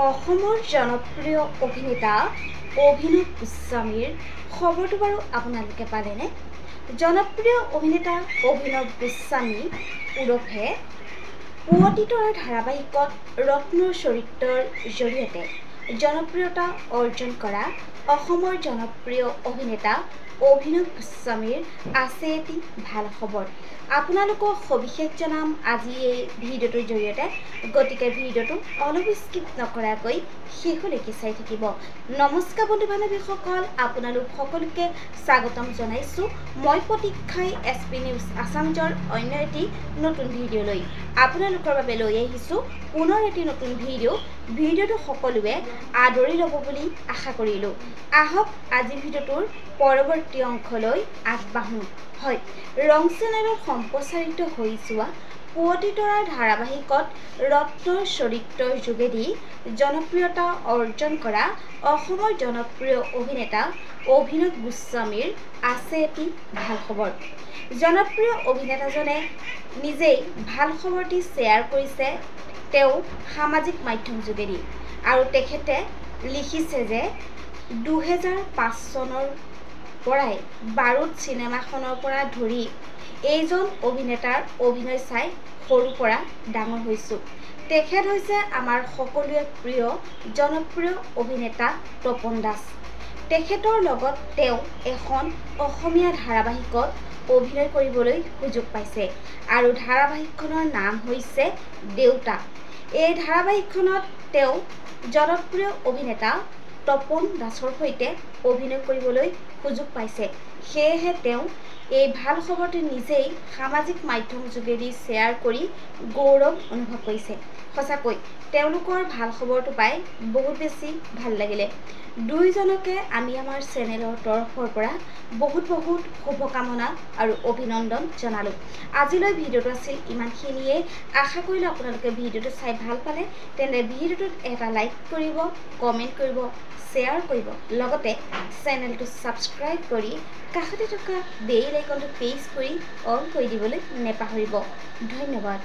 অসমৰ জনপ্ৰিয় অভিনেতা অভিনৱ গোস্বামীৰ খবৰটো বাৰু আপোনালোকে পালেনে? জনপ্ৰিয় অভিনেতা অভিনৱ গোস্বামী ওৰফে পুৱতি তৰাৰ ধাৰাবাহিকত ৰত্নৰ চৰিত্ৰৰ জৰিয়তে জনপ্ৰিয়তা অৰ্জন কৰা অসমৰ জনপ্ৰিয় অভিনেতা অভিনৱ গোস্বামীৰ আছে এটি ভাল খবৰ। আপোনালোকক সবিশেষ জনাম আজি এই ভিডিঅ'টোৰ জৰিয়তে, গতিকে ভিডিঅ'টো অলপ স্কিপ নকৰাকৈ শেষলৈকে চাই থাকিব। নমস্কাৰ বন্ধু বান্ধৱীসকল, আপোনালোক সকলোকে স্বাগতম জনাইছোঁ মই প্ৰতীক্ষাই SP নিউজ আছামজৰ অন্য এটি নতুন ভিডিঅ'লৈ আপোনালোকৰ বাবে লৈ আহিছোঁ পুনৰ এটি নতুন ভিডিঅ'টো সকলোৱে আদৰি ল'ব বুলি আশা কৰিলোঁ। আহক আজি ভিডিঅ'টোৰ পৰৱৰ্তী অংশলৈ আগবাঢ়োঁ। হয়, ৰং চেনেলত সম্প্ৰচাৰিত হৈ যোৱা পুৱতি তৰাৰ ধাৰাবাহিকত ৰত্নৰ চৰিত্ৰৰ যোগেদি জনপ্ৰিয়তা অৰ্জন কৰা অসমৰ জনপ্ৰিয় অভিনেতা অভিনৱ গোস্বামীৰ আছে এটি ভাল খবৰ। জনপ্ৰিয় অভিনেতাজনে নিজেই ভাল খবৰটি শ্বেয়াৰ কৰিছে তেওঁ সামাজিক মাধ্যম যোগেদি, আৰু তেখেতে লিখিছে যে 2005 চনৰ পৰাই বাৰুদ চিনেমাখনৰ পৰা ধৰি এইজন অভিনেতাৰ অভিনয় চাই সৰুৰ পৰা ডাঙৰ হৈছোঁ। তেখেত হৈছে আমাৰ সকলোৱে প্ৰিয় জনপ্ৰিয় অভিনেতা তপন দাস। তেখেতৰ লগত তেওঁ এখন অসমীয়া ধাৰাবাহিকত অভিনয় কৰিবলৈ সুযোগ পাইছে, আৰু ধাৰাবাহিকখনৰ নাম হৈছে দেউতা। এই ধাৰাবাহিকখনত তেওঁ জনপ্ৰিয় অভিনেতা তপন দাসৰ সৈতে অভিনয় কৰিবলৈ সুযোগ পাইছে। সেয়েহে তেওঁ এই ভাল খবৰটো নিজেই সামাজিক মাধ্যম যোগেদি শ্বেয়াৰ কৰি গৌৰৱ অনুভৱ কৰিছে। সঁচাকৈ তেওঁলোকৰ ভাল খবৰটো পাই বহুত বেছি ভাল লাগিলে। দুয়োজনকে আমি আমাৰ চেনেলৰ তৰফৰ পৰা বহুত শুভকামনা আৰু অভিনন্দন জনালোঁ। আজিলৈ ভিডিঅ'টো আছিল ইমানখিনিয়েই। আশা কৰিলোঁ আপোনালোকে ভিডিঅ'টো চাই ভাল পালে। তেন্তে ভিডিঅ'টোত এটা লাইক কৰিব, কমেণ্ট কৰিব, শ্বেয়াৰ কৰিব, লগতে চেনেলটো ছাবস্ক্ৰাইব কৰি কাষতে থকা বেল আইকনটো প্ৰেছ কৰি অন কৰি দিবলৈ নেপাহৰিব। ধন্যবাদ।